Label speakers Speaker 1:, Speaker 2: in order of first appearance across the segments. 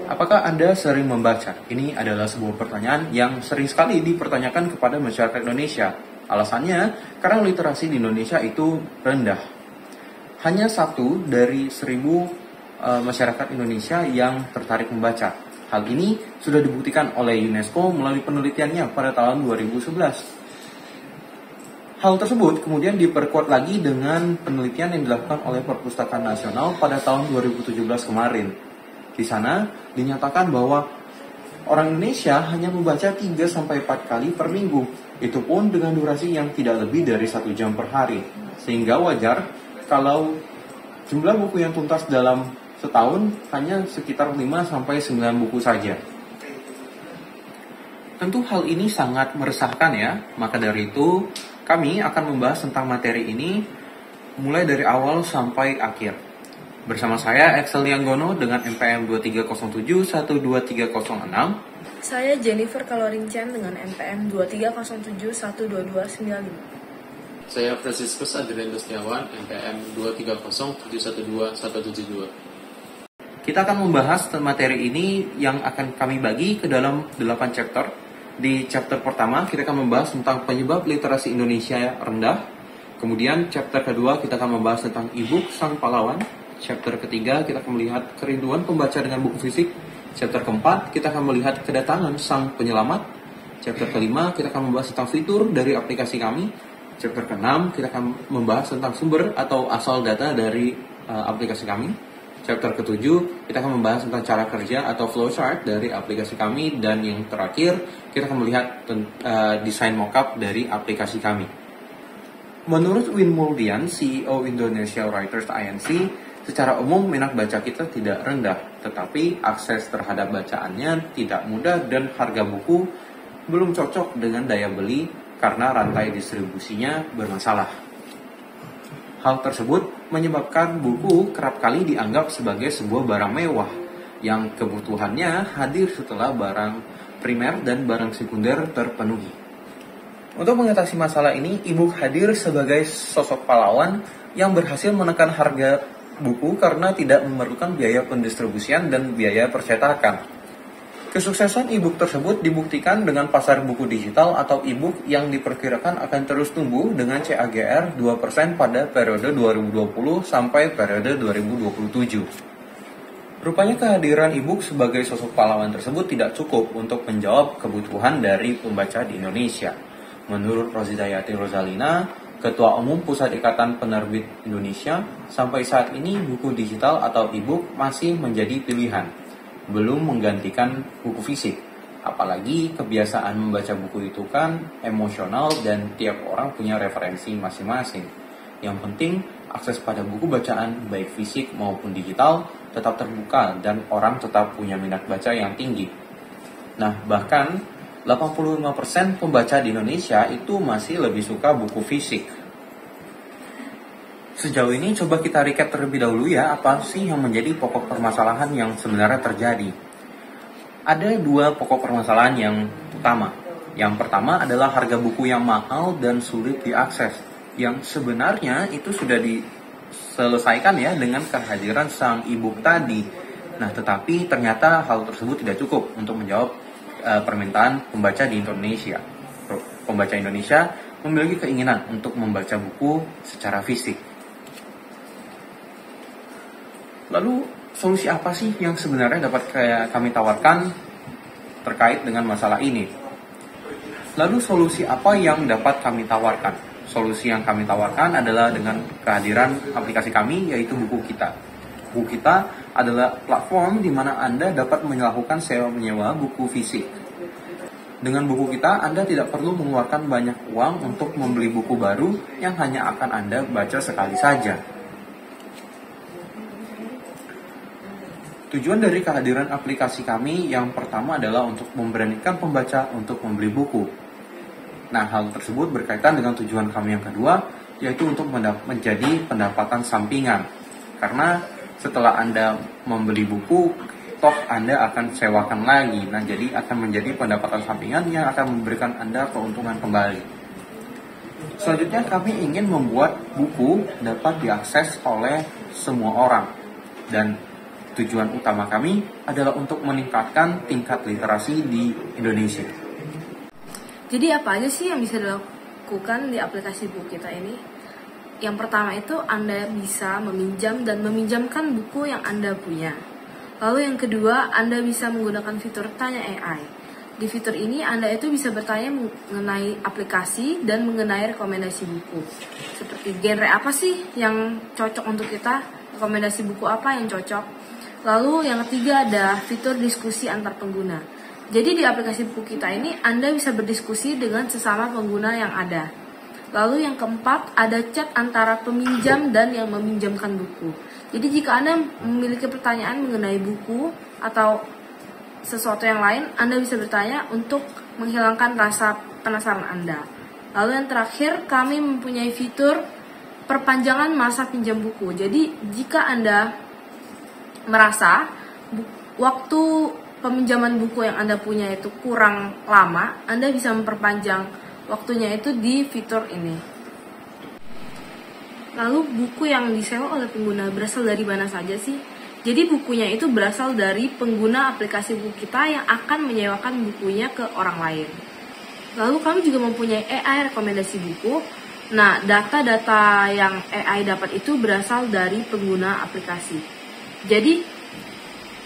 Speaker 1: Apakah Anda sering membaca? Ini adalah sebuah pertanyaan yang sering sekali dipertanyakan kepada masyarakat Indonesia. Alasannya, karena literasi di Indonesia itu rendah. Hanya 1 dari 1.000 masyarakat Indonesia yang tertarik membaca. Hal ini sudah dibuktikan oleh UNESCO melalui penelitiannya pada tahun 2011. Hal tersebut kemudian diperkuat lagi dengan penelitian yang dilakukan oleh Perpustakaan Nasional pada tahun 2017 kemarin. Di sana dinyatakan bahwa orang Indonesia hanya membaca 3-4 kali per minggu. Itu pun dengan durasi yang tidak lebih dari 1 jam per hari. Sehingga wajar kalau jumlah buku yang tuntas dalam setahun hanya sekitar 5-9 buku saja. Tentu hal ini sangat meresahkan ya, maka dari itu kami akan membahas tentang materi ini mulai dari awal sampai akhir. Bersama saya Excel Lianggono dengan NPM 2307-12306.
Speaker 2: Saya Jennifer Kaloring Chen dengan NPM 2307-12295.
Speaker 3: Saya Franciscus Adrian Setiawan, NPM 230712172.
Speaker 1: Kita akan membahas materi ini yang akan kami bagi ke dalam 8 chapter. Di chapter pertama kita akan membahas tentang penyebab literasi Indonesia rendah. Kemudian chapter kedua kita akan membahas tentang e-book sang pahlawan. Chapter ketiga kita akan melihat kerinduan pembaca dengan buku fisik. Chapter keempat kita akan melihat kedatangan sang penyelamat. Chapter kelima kita akan membahas tentang fitur dari aplikasi kami. Chapter keenam kita akan membahas tentang sumber atau asal data dari aplikasi kami. Chapter ke-7, kita akan membahas tentang cara kerja atau flowchart dari aplikasi kami. Dan yang terakhir, kita akan melihat desain mockup dari aplikasi kami. Menurut Win Muldian, CEO Indonesia Writers INC, secara umum minat baca kita tidak rendah, tetapi akses terhadap bacaannya tidak mudah dan harga buku belum cocok dengan daya beli karena rantai distribusinya bermasalah. Hal tersebut menyebabkan buku kerap kali dianggap sebagai sebuah barang mewah yang kebutuhannya hadir setelah barang primer dan barang sekunder terpenuhi. Untuk mengatasi masalah ini, e-book hadir sebagai sosok pahlawan yang berhasil menekan harga buku karena tidak memerlukan biaya pendistribusian dan biaya percetakan. Kesuksesan e-book tersebut dibuktikan dengan pasar buku digital atau e-book yang diperkirakan akan terus tumbuh dengan CAGR 2% pada periode 2020 sampai periode 2027. Rupanya kehadiran e-book sebagai sosok pahlawan tersebut tidak cukup untuk menjawab kebutuhan dari pembaca di Indonesia. Menurut Rozidayati Rozalina, Ketua Umum Pusat Ikatan Penerbit Indonesia, sampai saat ini buku digital atau e-book masih menjadi pilihan, belum menggantikan buku fisik. Apalagi kebiasaan membaca buku itu kan emosional dan tiap orang punya referensi masing-masing. Yang penting akses pada buku bacaan baik fisik maupun digital tetap terbuka dan orang tetap punya minat baca yang tinggi. Nah, bahkan 85% pembaca di Indonesia itu masih lebih suka buku fisik. Sejauh ini coba kita recap terlebih dahulu ya, apa sih yang menjadi pokok permasalahan yang sebenarnya terjadi. Ada 2 pokok permasalahan yang utama. Yang pertama adalah harga buku yang mahal dan sulit diakses, yang sebenarnya itu sudah diselesaikan ya dengan kehadiran sang e-book tadi. Nah, tetapi ternyata hal tersebut tidak cukup untuk menjawab permintaan pembaca di Indonesia. Pembaca Indonesia memiliki keinginan untuk membaca buku secara fisik. Lalu solusi apa sih yang sebenarnya dapat kami tawarkan terkait dengan masalah ini? Lalu solusi apa yang dapat kami tawarkan? Solusi yang kami tawarkan adalah dengan kehadiran aplikasi kami, yaitu Buku Kita. Buku Kita adalah platform di mana Anda dapat melakukan sewa-menyewa buku fisik. Dengan Buku Kita, Anda tidak perlu mengeluarkan banyak uang untuk membeli buku baru yang hanya akan Anda baca sekali saja. Tujuan dari kehadiran aplikasi kami yang pertama adalah untuk memberanikan pembaca untuk membeli buku. Nah, hal tersebut berkaitan dengan tujuan kami yang kedua, yaitu untuk menjadi pendapatan sampingan. Karena setelah Anda membeli buku, toh Anda akan sewakan lagi. Nah, jadi akan menjadi pendapatan sampingan yang akan memberikan Anda keuntungan kembali. Selanjutnya, kami ingin membuat buku dapat diakses oleh semua orang. Dan tujuan utama kami adalah untuk meningkatkan tingkat literasi di Indonesia.
Speaker 2: Jadi apa aja sih yang bisa dilakukan di aplikasi buku kita ini? Yang pertama itu Anda bisa meminjam dan meminjamkan buku yang Anda punya. Lalu yang kedua, Anda bisa menggunakan fitur Tanya AI. Di fitur ini Anda itu bisa bertanya mengenai aplikasi dan mengenai rekomendasi buku. Seperti genre apa sih yang cocok untuk kita? Rekomendasi buku apa yang cocok? Lalu yang ketiga ada fitur diskusi antar pengguna. Jadi di aplikasi buku kita ini Anda bisa berdiskusi dengan sesama pengguna yang ada. Lalu yang keempat ada chat antara peminjam dan yang meminjamkan buku. Jadi jika Anda memiliki pertanyaan mengenai buku atau sesuatu yang lain, Anda bisa bertanya untuk menghilangkan rasa penasaran Anda. Lalu yang terakhir kami mempunyai fitur perpanjangan masa pinjam buku. Jadi jika Anda merasa waktu peminjaman buku yang Anda punya itu kurang lama, Anda bisa memperpanjang waktunya itu di fitur ini. Lalu buku yang disewa oleh pengguna berasal dari mana saja sih? Jadi bukunya itu berasal dari pengguna aplikasi buku kita yang akan menyewakan bukunya ke orang lain. Lalu kami juga mempunyai AI rekomendasi buku. Nah, data-data yang AI dapat itu berasal dari pengguna aplikasi. Jadi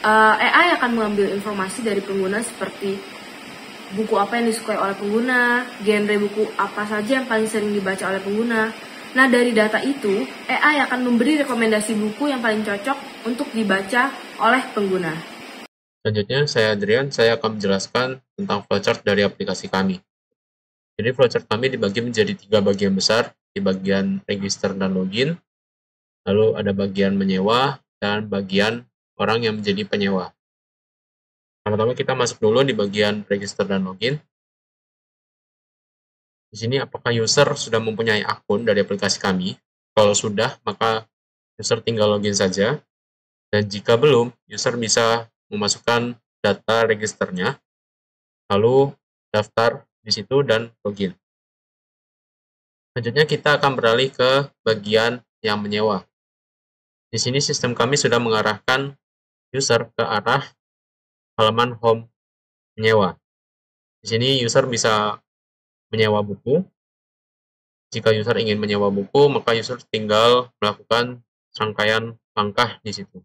Speaker 2: AI akan mengambil informasi dari pengguna seperti buku apa yang disukai oleh pengguna, genre buku apa saja yang paling sering dibaca oleh pengguna. Nah, dari data itu, AI akan memberi rekomendasi buku yang paling cocok untuk dibaca oleh pengguna.
Speaker 3: Selanjutnya, saya Adrian, saya akan menjelaskan tentang flowchart dari aplikasi kami. Jadi flowchart kami dibagi menjadi 3 bagian besar, di bagian register dan login, lalu ada bagian menyewa, dan bagian orang yang menjadi penyewa. Pertama kita masuk dulu di bagian register dan login. Di sini apakah user sudah mempunyai akun dari aplikasi kami? Kalau sudah, maka user tinggal login saja. Dan jika belum, user bisa memasukkan data registernya, lalu daftar di situ dan login. Selanjutnya kita akan beralih ke bagian yang menyewa. Di sini sistem kami sudah mengarahkan user ke arah halaman home menyewa. Di sini user bisa menyewa buku. Jika user ingin menyewa buku, maka user tinggal melakukan serangkaian langkah di situ.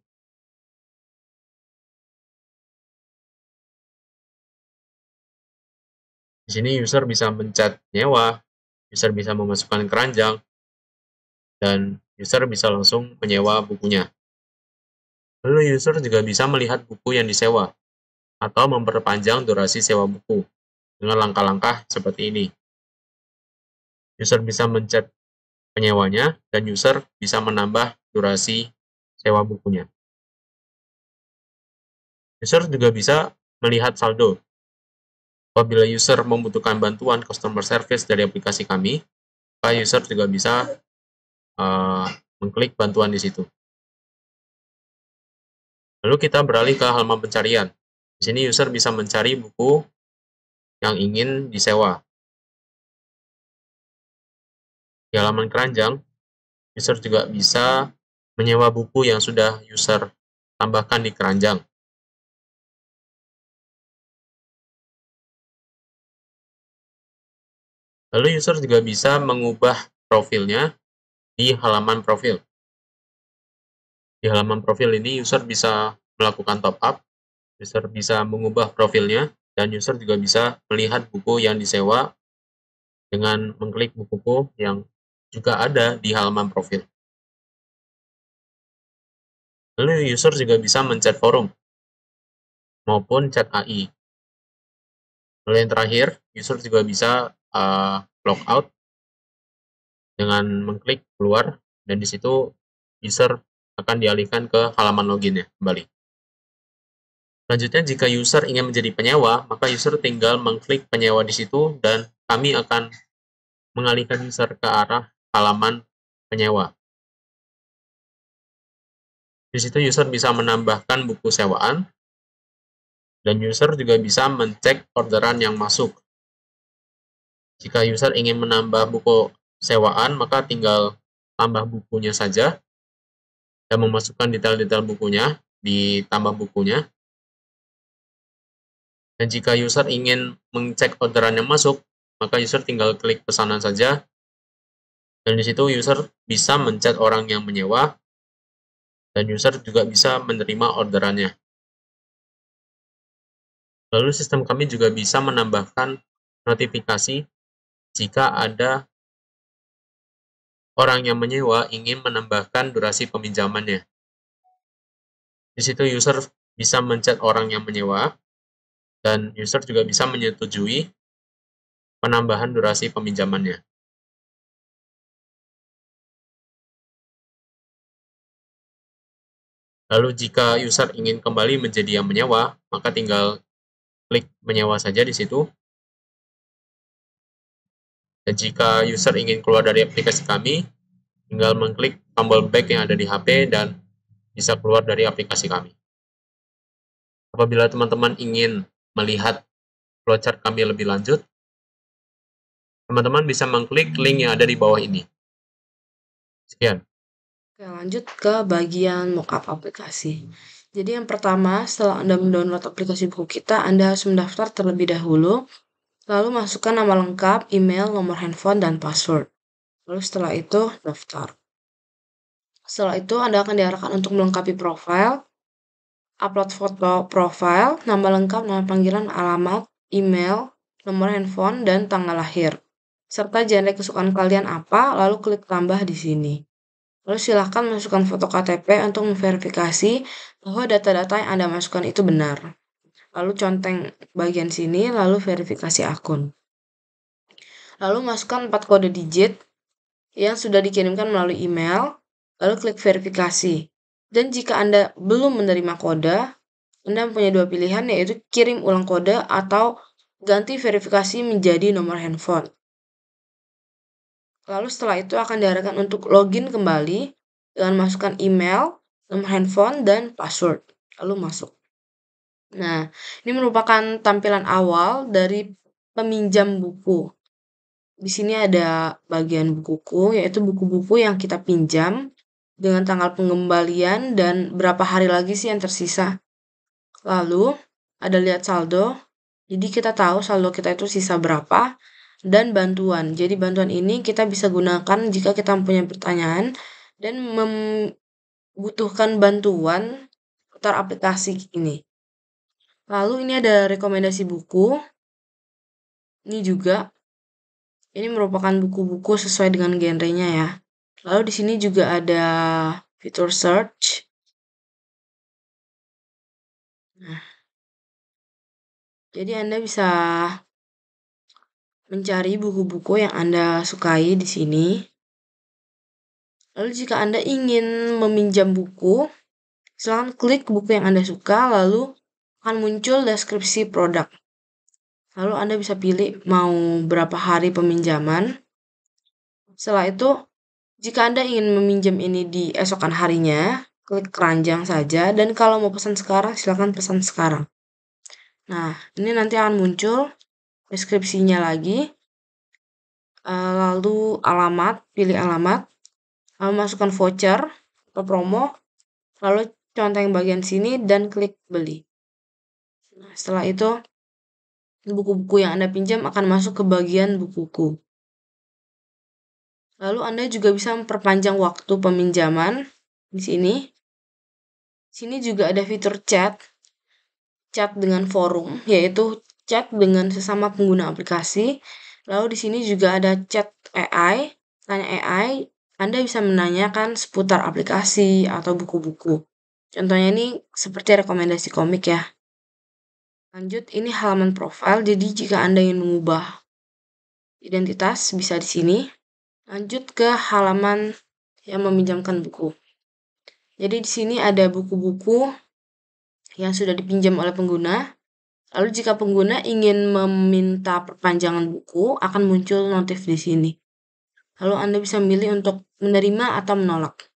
Speaker 3: Di sini user bisa mencet nyewa, user bisa memasukkan keranjang, dan user bisa langsung menyewa bukunya. Lalu user juga bisa melihat buku yang disewa, atau memperpanjang durasi sewa buku, dengan langkah-langkah seperti ini. User bisa mencet penyewanya, dan user bisa menambah durasi sewa bukunya. User juga bisa melihat saldo. Apabila user membutuhkan bantuan customer service dari aplikasi kami, maka user juga bisa mengklik bantuan di situ. Lalu kita beralih ke halaman pencarian. Di sini user bisa mencari buku yang ingin disewa. Di halaman keranjang, user juga bisa menyewa buku yang sudah user tambahkan di keranjang. Lalu user juga bisa mengubah profilnya di halaman profil. Di halaman profil ini user bisa melakukan top up, user bisa mengubah profilnya, dan user juga bisa melihat buku yang disewa dengan mengklik buku yang juga ada di halaman profil. Lalu user juga bisa mencet forum maupun chat AI. Lalu yang terakhir, user juga bisa log out dengan mengklik keluar, dan di situ user akan dialihkan ke halaman loginnya kembali. Selanjutnya, jika user ingin menjadi penyewa, maka user tinggal mengklik penyewa di situ, dan kami akan mengalihkan user ke arah halaman penyewa. Di situ user bisa menambahkan buku sewaan, dan user juga bisa mencek orderan yang masuk. Jika user ingin menambah buku sewaan, maka tinggal tambah bukunya saja, dan memasukkan detail-detail bukunya, ditambah bukunya. Dan jika user ingin mengecek orderan yang masuk, maka user tinggal klik pesanan saja. Dan di situ user bisa menchat orang yang menyewa, dan user juga bisa menerima orderannya. Lalu sistem kami juga bisa menambahkan notifikasi jika ada orang yang menyewa ingin menambahkan durasi peminjamannya. Di situ user bisa menchat orang yang menyewa, dan user juga bisa menyetujui penambahan durasi peminjamannya. Lalu jika user ingin kembali menjadi yang menyewa, maka tinggal klik menyewa saja di situ. Dan jika user ingin keluar dari aplikasi kami, tinggal mengklik tombol back yang ada di HP dan bisa keluar dari aplikasi kami. Apabila teman-teman ingin melihat flowchart kami lebih lanjut, teman-teman bisa mengklik link yang ada di bawah ini. Sekian.
Speaker 2: Oke, lanjut ke bagian mockup aplikasi. Jadi yang pertama, setelah Anda mendownload aplikasi buku kita, Anda harus mendaftar terlebih dahulu. Lalu masukkan nama lengkap, email, nomor handphone, dan password. Lalu setelah itu, daftar. Setelah itu, Anda akan diarahkan untuk melengkapi profil, upload foto profil, nama lengkap, nama panggilan, alamat, email, nomor handphone, dan tanggal lahir. Serta genre kesukaan kalian apa, lalu klik tambah di sini. Lalu silakan masukkan foto KTP untuk memverifikasi bahwa data-data yang Anda masukkan itu benar. Lalu conteng bagian sini, lalu verifikasi akun. Lalu masukkan 4 kode digit yang sudah dikirimkan melalui email, lalu klik verifikasi. Dan jika Anda belum menerima kode, Anda mempunyai 2 pilihan, yaitu kirim ulang kode atau ganti verifikasi menjadi nomor handphone. Lalu setelah itu akan diarahkan untuk login kembali dengan masukkan email, nomor handphone, dan password. Lalu masuk. Nah, ini merupakan tampilan awal dari peminjam buku. Di sini ada bagian bukuku, yaitu buku-buku yang kita pinjam dengan tanggal pengembalian dan berapa hari lagi sih yang tersisa. Lalu ada lihat saldo. Jadi kita tahu saldo kita itu sisa berapa. Dan bantuan. Jadi bantuan ini kita bisa gunakan jika kita mempunyai pertanyaan dan membutuhkan bantuan seputar aplikasi ini. Lalu ini ada rekomendasi buku. Ini juga. Ini merupakan buku-buku sesuai dengan genrenya ya. Lalu di sini juga ada fitur search. Nah, jadi Anda bisa mencari buku-buku yang Anda sukai di sini. Lalu jika Anda ingin meminjam buku, silakan klik buku yang Anda suka, lalu akan muncul deskripsi produk. Lalu Anda bisa pilih mau berapa hari peminjaman. Setelah itu, jika Anda ingin meminjam ini di esokan harinya, klik keranjang saja. Dan kalau mau pesan sekarang, silakan pesan sekarang. Nah, ini nanti akan muncul deskripsinya lagi. Lalu alamat, pilih alamat. Lalu masukkan voucher atau promo. Lalu conteng bagian sini dan klik beli. Nah, setelah itu, buku-buku yang Anda pinjam akan masuk ke bagian bukuku. Lalu Anda juga bisa memperpanjang waktu peminjaman di sini. Sini juga ada fitur chat dengan forum, yaitu chat dengan sesama pengguna aplikasi. Lalu di sini juga ada chat AI, tanya AI. Anda bisa menanyakan seputar aplikasi atau buku-buku. Contohnya ini seperti rekomendasi komik ya. Lanjut, ini halaman profil. Jadi jika Anda ingin mengubah identitas, bisa di sini. Lanjut ke halaman yang meminjamkan buku. Jadi di sini ada buku-buku yang sudah dipinjam oleh pengguna. Lalu jika pengguna ingin meminta perpanjangan buku, akan muncul notif di sini. Lalu Anda bisa memilih untuk menerima atau menolak.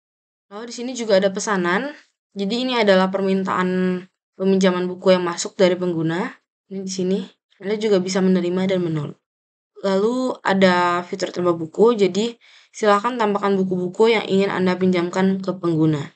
Speaker 2: Lalu di sini juga ada pesanan. Jadi ini adalah permintaan peminjaman buku yang masuk dari pengguna. Ini di sini. Anda juga bisa menerima dan menolak. Lalu ada fitur tambah buku. Jadi silakan tambahkan buku-buku yang ingin Anda pinjamkan ke pengguna.